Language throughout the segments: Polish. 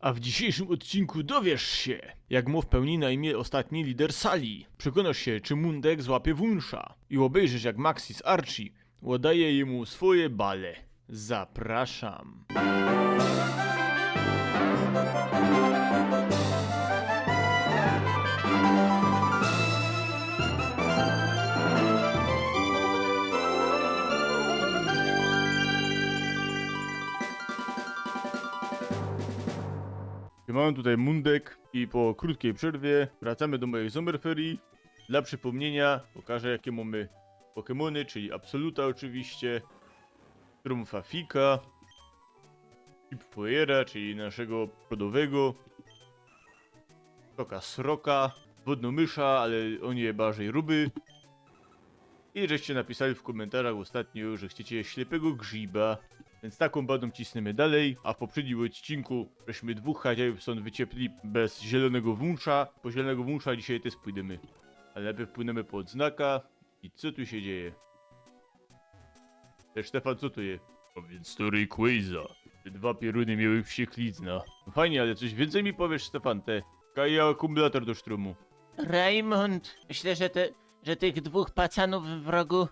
A w dzisiejszym odcinku dowiesz się, jak mu w pełni na imię ostatni lider Sali. Przekonasz się, czy Mundek złapie Wunsza. I obejrzysz, jak Maxis Archie oddaje jemu swoje bale. Zapraszam. Mam tutaj Mundek i po krótkiej przerwie wracamy do mojej Sommerferii. Dla przypomnienia pokażę, jakie mamy Pokemony, czyli Absoluta oczywiście, Trumfafika, Hipfoyera, czyli naszego przodowego, Soka Sroka, Wodnomysza, ale on je bardziej ruby. I żeście napisali w komentarzach ostatnio, że chcecie ślepego grzyba. Więc taką badą cisnemy dalej, a w poprzednim odcinku żeśmy dwóch hadziajów stąd wyciepli bez zielonego wąsza. Po zielonego wąsza dzisiaj też pójdziemy. Ale najpierw płynemy po odznaka. I co tu się dzieje? Stefan, co to jest? A więc story Quaza. Te dwa pieruny miały wścieklizna. No fajnie, ale coś więcej mi powiesz, Stefan, te. Kaja akumulator do sztrumu. Raymond, myślę, że tych dwóch pacanów w rogu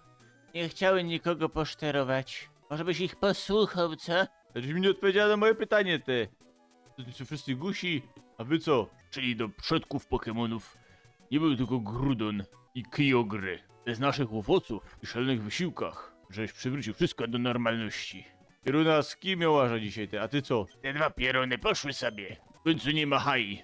nie chciały nikogo poszterować. Może byś ich posłuchał, co? Znaczy mi nie odpowiedziała na moje pytanie, te. To są wszyscy gusi, a wy co? Czyli do przodków Pokemonów. Nie był tylko Grudon i Kyogre. Bez naszych owoców i szalonych wysiłkach, żeś przywrócił wszystko do normalności. Pieruna, z kim miałaża dzisiaj te, a ty co? Te dwa pieruny poszły sobie. W końcu nie machaj.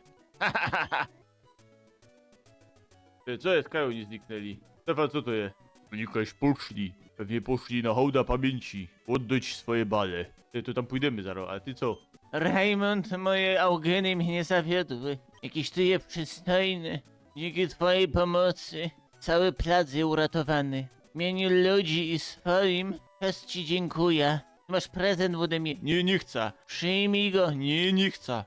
Co jest, Kajo nie zniknęli? Stefan, co to jest? Oni kogoś poszli. Pewnie poszli na hołda pamięci. Oddać swoje bale. To tam pójdziemy zaraz, a ty co? Raymond, moje augeny mnie nie zawiodły. Jakiś ty je przystojny. Dzięki twojej pomocy cały plac jest uratowany. W imieniu ludzi i swoim też ci dziękuję. Masz prezent ode mnie. Nie chcę. Przyjmij go. Nie chcę.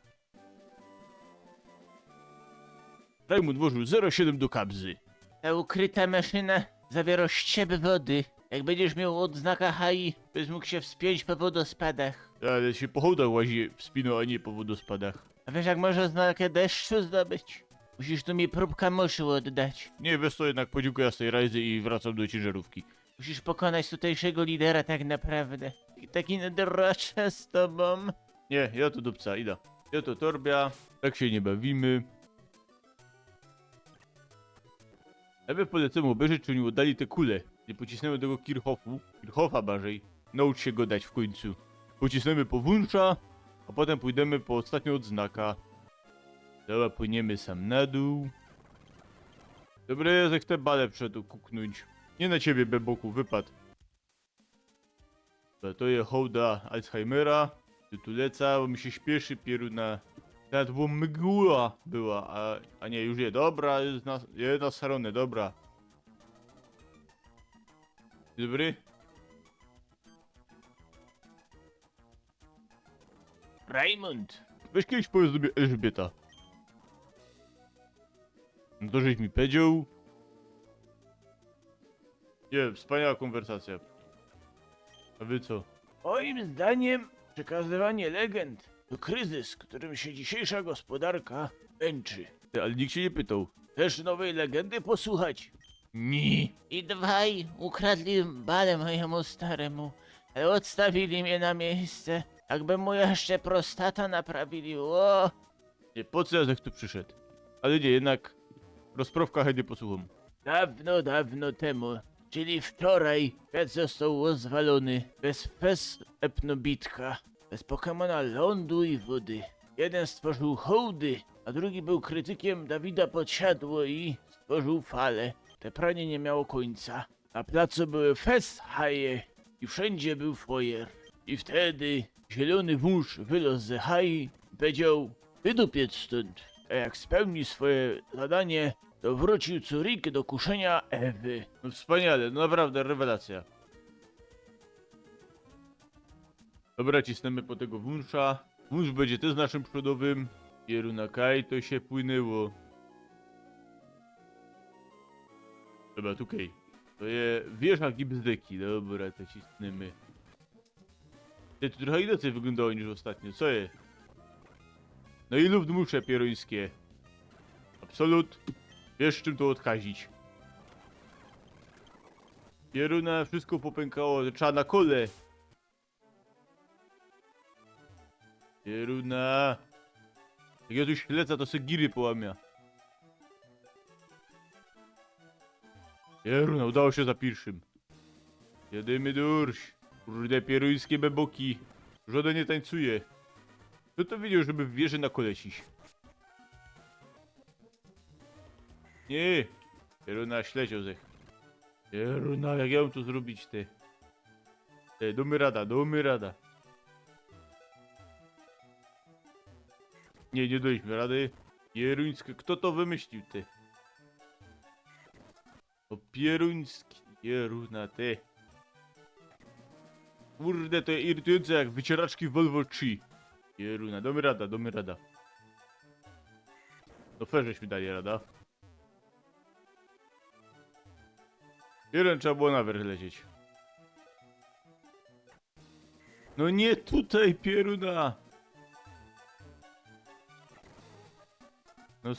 Raymond włożył 0,7 do kabzy. Ta ukryta maszyna zawiera ściep wody. Jak będziesz miał odznaka HI, byś mógł się wspiąć po wodospadach. Ale się po hołdach łazi wspino, a nie po wodospadach. A wiesz, jak można odznakę deszczu zdobyć? Musisz tu mi próbkę muszu oddać. Nie, wiesz co, jednak podziękuję z tej rajzy i wracam do ciężarówki. Musisz pokonać tutejszego lidera tak naprawdę. Taki nadracza z tobą. Nie, ja to dupca, idę. Ja to torbia, tak się nie bawimy. Najpierw polecamy obejrzeć, czy oni oddali te kule. Nie pocisnęły tego Kirchhoffa bardziej. Naucz się go dać w końcu. Pocisnęmy po Wunsza, a potem pójdziemy po ostatnią odznaka. Dobra, płyniemy sam na dół. Dobra, ja chcę balę przed kuknąć. Nie na ciebie, Beboku, wypad. Dobra, to jest hołda Alzheimera. Tu leca, bo mi się śpieszy, pieruna. Nawet była mgła była, a nie, już je, dobra, jest na stronę, dobra. Dzień dobry. Raymond. Weź kiedyś powiedz do mnie Elżbieta. No to żeś mi powiedział. Nie, wspaniała konwersacja. A wy co? Moim zdaniem przekazywanie legend to kryzys, którym się dzisiejsza gospodarka męczy. Ale nikt się nie pytał. Też nowej legendy posłuchać? Nie. I dwaj ukradli balę mojemu staremu, ale odstawili mnie na miejsce. Jakby mu jeszcze prostata naprawili, o! Nie, po co ja tu przyszedł? Ale nie, jednak rozprawka chętnie posłucham. Dawno temu, czyli wczoraj, świat został rozwalony bez epnobitka, bez Pokemona lądu i wody. Jeden stworzył hołdy, a drugi był krytykiem Dawida Podsiadło i stworzył falę. Te pranie nie miało końca. Na placu były haje i wszędzie był foyer. I wtedy zielony wąż wylazł ze hai i powiedział: wydupiec stąd. A jak spełni swoje zadanie, to wrócił Curik do kuszenia Ewy. No wspaniale, no naprawdę, rewelacja. Dobra, cisnemy po tego Wunsza. Wunsz będzie też naszym przodowym. Pieruna Kai to się płynęło. Dobra, tukej. To jest wieża gipsdeki. Dobra, to cisnemy. To trochę inaczej wyglądało niż ostatnio, co jest? No i lub muszę pieruńskie. Absolut. Wiesz czym to odkazić. Pieruna, wszystko popękało, trzeba na kole. Pieruna. Jak ja tu śledzę, to se giry połamia. Pieruna, udało się za pierwszym. Jedymy durś. Kurde, pieruńskie beboki. Żaden nie tańcuje. Kto to widział, żeby w wieży na kolesić? Nie. Pieruna, śledział zech. Pieruna, jak ja mam to zrobić, ty? Domy rada. Nie daliśmy rady. Pieruńskie, kto to wymyślił, ty? O pieruński, pieruna, ty. Kurde, to jest irytujące jak wycieraczki Volvo 3. Pieruna, domy rada. No żeśmy dali rada. Jeden trzeba było na werch lecieć. No nie tutaj, pieruna! No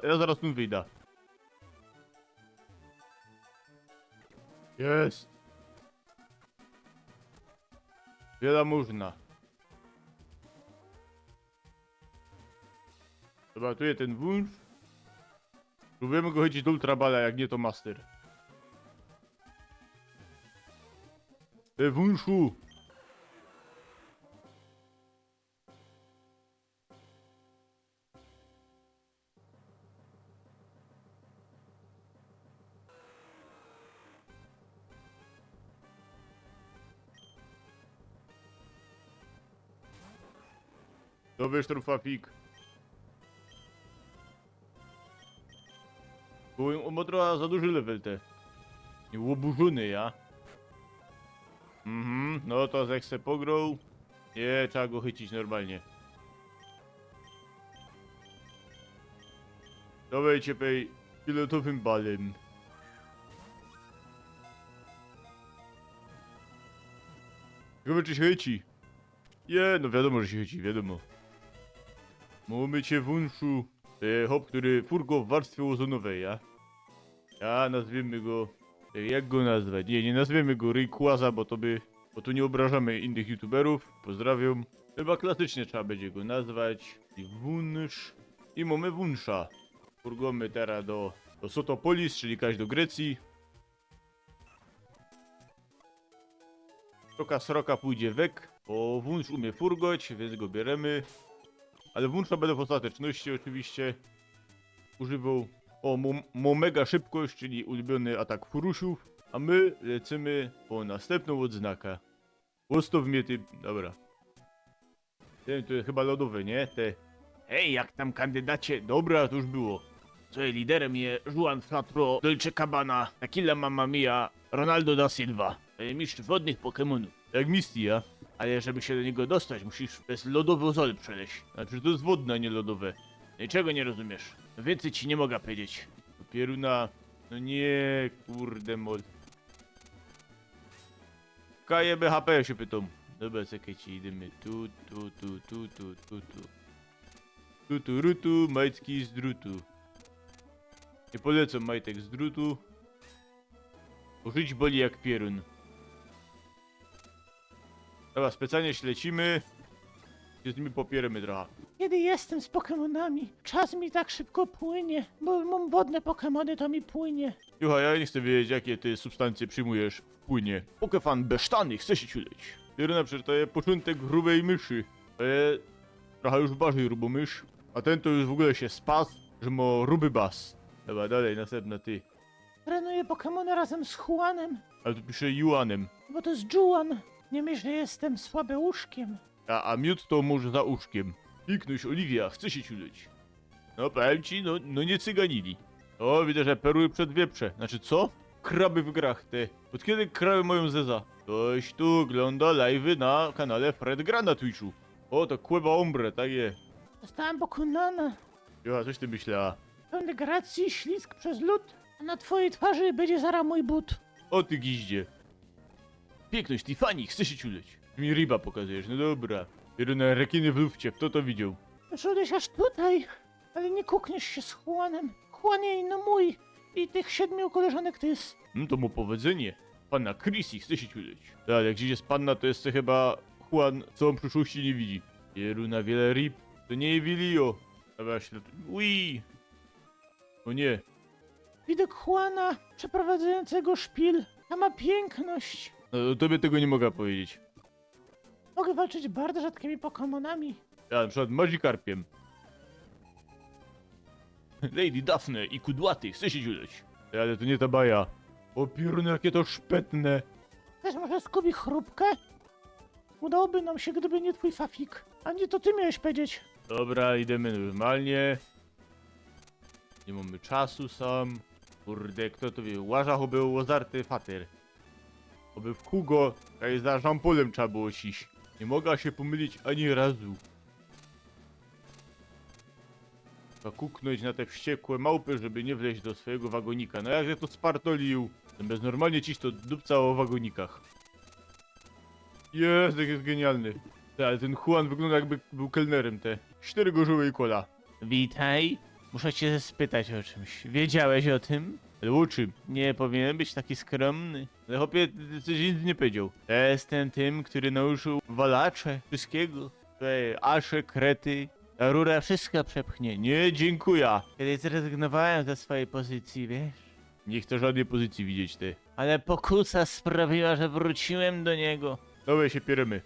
ja zaraz tu wyjdę. Jest! Wiadomówna. Dobra, tu jest ten wunsz. Próbujemy go chodzić do ultrabala, jak nie to master. Ty wunszu! To wiesz, trufafik. Byłem omodrała za duży level te. Nie łoburzony ja. No to jak se pograł. Nie, trzeba go chycić normalnie. Dawajcie pej pilotowym balem. Ciekawe czy się chyci. Nie, no wiadomo, że się chyci, wiadomo. Mamy cię wunszu. Hop, który furgo w warstwie ozonowej, ja? Ja nazwiemy go... Jak go nazwać? Nie nazwiemy go Rayquaza, bo tu nie obrażamy innych youtuberów. Pozdrawiam. Chyba klasycznie trzeba będzie go nazwać. I wunsz. I mamy wunsza. Furgomy teraz do Sotopolis, czyli kaś do Grecji. Troka sroka pójdzie wek, bo wunsz umie furgoć, więc go bieremy. Ale wunsza będę w ostateczności oczywiście używał mega szybkość, czyli ulubiony atak furusiów. A my lecimy po następną odznakę. Łostow mnie ty... Dobra. Ten to jest chyba lodowe, nie? Te... Hej, jak tam kandydacie? Dobra, to już było. Co jest liderem je Juan Flatro, Dolce Cabana, Aquila Mamma Mia, Ronaldo da Silva. Mistrz wodnych Pokemonów. Jak Misty, ja? Ale żeby się do niego dostać, musisz przez lodowy ozol przeleźć. Znaczy to jest wodne, a nie lodowe. Niczego nie rozumiesz. Więcej ci nie mogę powiedzieć. Pieruna... No nie, kurde mol. Kaje BHP się pytam. Dobra, czekajcie, idziemy tu. Rutu, majtki z drutu. Nie polecam majtek z drutu. Bo żyć boli jak pierun. Dobra, specjalnie ślecimy. Się z nimi popieramy trochę. Kiedy jestem z Pokemonami, czas mi tak szybko płynie, bo mam wodne Pokemony, to mi płynie. Jucha, ja nie chcę wiedzieć, jakie ty substancje przyjmujesz w płynie. Pokefan besztany, chce się ciuleć. Pieruna przecież to jest początek grubej myszy. To jest trochę już bardziej rubą mysz. A ten to już w ogóle się spadł, że ma ruby bas. Dobra, dalej, następna ty. Trenuję Pokemony razem z Juanem, Ale tu pisze Juanem. bo to jest Juan. Nie myśl, że jestem słabeuszkiem. A miód to może za uszkiem. Piknuś, Oliwia, chce się ciuleć. No powiem ci, no nie cyganili. O, widzę, że perły przed wieprze. Znaczy co? Kraby w grach, te. Od kiedy kraby mają zeza? Ktoś tu ogląda live'y na kanale Fred Gra na Twitchu. O, to Kłeba Ombre, tak je. Dostałem Pokonana. Jocha, coś ty myślała? Pełny gracji, ślizg przez lód, a na twojej twarzy będzie zaraz mój but. O ty giździe. Piękność, Tiffany, chce się ciuleć. Mi ryba pokazujesz, no dobra. Pieruna rekiny w lufcie, kto to widział? Szedłeś aż tutaj, ale nie kukniesz się z Juanem. Juan no mój i tych 7 koleżanek to jest. No to mu powiedzenie. Panna Chrissy chce się ciulić. Ale jak gdzieś jest panna, to jest to chyba Juan, co on przyszłości nie widzi. Jeru na wiele rip. To nie Evilio. Dobra, ui. O nie. Widok Juana przeprowadzającego szpil. Ta ma piękność. No, tobie tego nie mogę powiedzieć. Mogę walczyć bardzo rzadkimi Pokemonami. Ja na przykład Magikarpiem. Lady Daphne i Kudłaty chce się ciulić. Ale to nie ta baja. O pierun, jakie to szpetne. Też może Skubi chrupkę? Udałoby nam się, gdyby nie twój Fafik. A nie to ty miałeś powiedzieć. Dobra, idziemy normalnie. Nie mamy czasu sam. Kurde, kto to wie? Łażach był łozarty fater. Oby w Hugo, a jest za Jean-Paulem trzeba było sić. Nie mogła się pomylić ani razu. Trzeba kuknąć na te wściekłe małpy, żeby nie wleźć do swojego wagonika. No jakże to spartolił. Zamiast normalnie ciś to dupca o wagonikach. Jest, jak jest genialny. Ale ten Juan wygląda jakby był kelnerem te. 4 gorzoły i cola. Witaj. Muszę cię spytać o czymś. Wiedziałeś o tym? Ale o czym? Nie powinien być taki skromny. Ale chłopie, coś nic nie powiedział. Ja jestem tym, który nauczył walacze wszystkiego. Te asze, krety. Ta rura wszystko przepchnie. Nie, dziękuję. Kiedy zrezygnowałem ze swojej pozycji, wiesz? Nie chcę żadnej pozycji widzieć ty. Ale pokusa sprawiła, że wróciłem do niego. Dawaj się pieremy.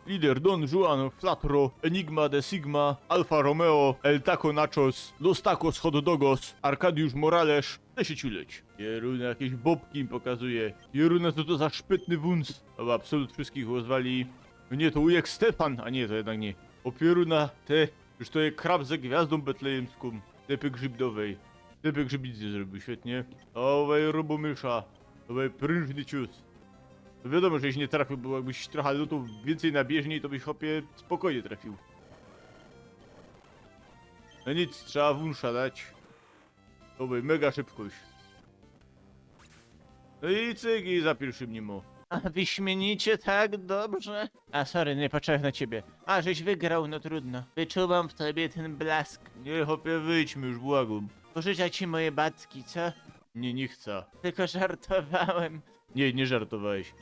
Lider Don Juan, Flatro, Enigma de Sigma, Alfa Romeo, El Taco Nachos, Los Tacos Hot Dogos, Arkadiusz Morales, chce się ciuleć. Jeruna jakieś bobki im pokazuje. Jeruna co to za szpytny wunc. Chyba absolut wszystkich rozwali. No nie, to ujek Stefan, a nie, to jednak nie. Opieruna te, już to jest krab ze gwiazdą betlejemską. Tepy grzybdowej. Tepy grzybicy zrobił, świetnie. Owej robomysza. Owej prężny cios. No wiadomo, że jeśli nie trafił, bo jakbyś trochę lutów więcej na bieżni, to byś chłopie spokojnie trafił. No nic, trzeba wunsza dać. Owej, mega szybkość. No i cygi za pierwszym nimo. A wyśmienicie tak dobrze. A sorry, nie patrzyłem na ciebie. A żeś wygrał, no trudno. Wyczuwam w tobie ten blask. Nie, chłopie, wyjdźmy już, błagam. Pożyczę ci moje batki, co? Nie, nie chcę. Tylko żartowałem. Nie, nie żartowałeś.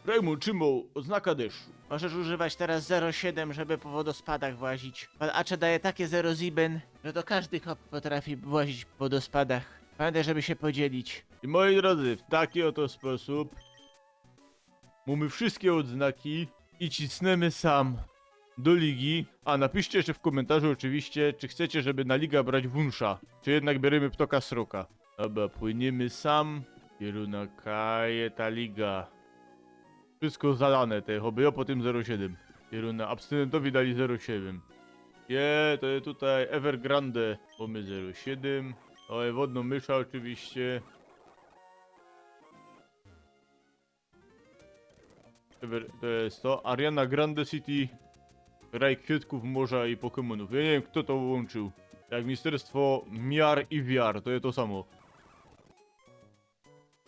Raymond, Czymo, oznaka deszczu. Możesz używać teraz 0,7, żeby po wodospadach włazić. Walacze daje takie 0 ziben, że to każdy hop potrafi włazić po wodospadach. Pamiętaj, żeby się podzielić. I moi drodzy, w taki oto sposób mamy wszystkie odznaki i cisnemy sam do ligi. A napiszcie jeszcze w komentarzu oczywiście, czy chcecie, żeby na liga brać wunsza, czy jednak bierzemy ptoka sroka. Dobra, płyniemy sam. Kieruna kaje ta liga. Wszystko zalane te hobby, o po tym 0,7. Kieruna abstynentowi dali 0,7. Nie, to jest tutaj Evergrande. Mamy 0,7. Oj, wodną mysza oczywiście. To jest to. Ariana Grande City. Raj kwiatków, morza i Pokemonów. Ja nie wiem, kto to łączył. Jak Ministerstwo Miar i Wiar, to jest to samo.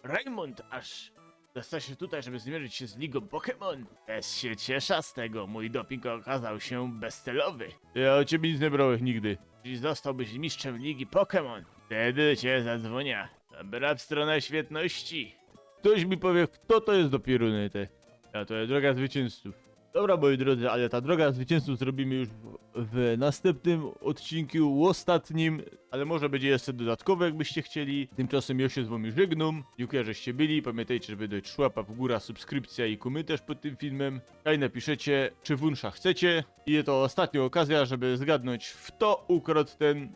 Raymond, aż dostał się tutaj, żeby zmierzyć się z Ligą Pokémon. Też się ciesza z tego, mój doping okazał się bezcelowy. Ja o ciebie nic nie brałem nigdy. Jeśli zostałbyś mistrzem Ligi Pokémon, wtedy cię zadzwonia. Dobra strona świetności. Ktoś mi powie, kto to jest dopiero te. A to jest droga zwycięzców. Dobra, moi drodzy, ale ta droga zwycięzców zrobimy już w następnym odcinku, ostatnim, ale może będzie jeszcze dodatkowe, jakbyście chcieli. Tymczasem ja się z wami żegnam. Dziękuję, żeście byli. Pamiętajcie, żeby dać łapa w górę, subskrypcja i komentarz pod tym filmem. A i napiszecie, czy wunsza chcecie. I jest to ostatnia okazja, żeby zgadnąć, w to ukradł ten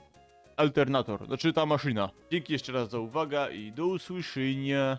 alternator, znaczy ta maszyna. Dzięki jeszcze raz za uwagę i do usłyszenia.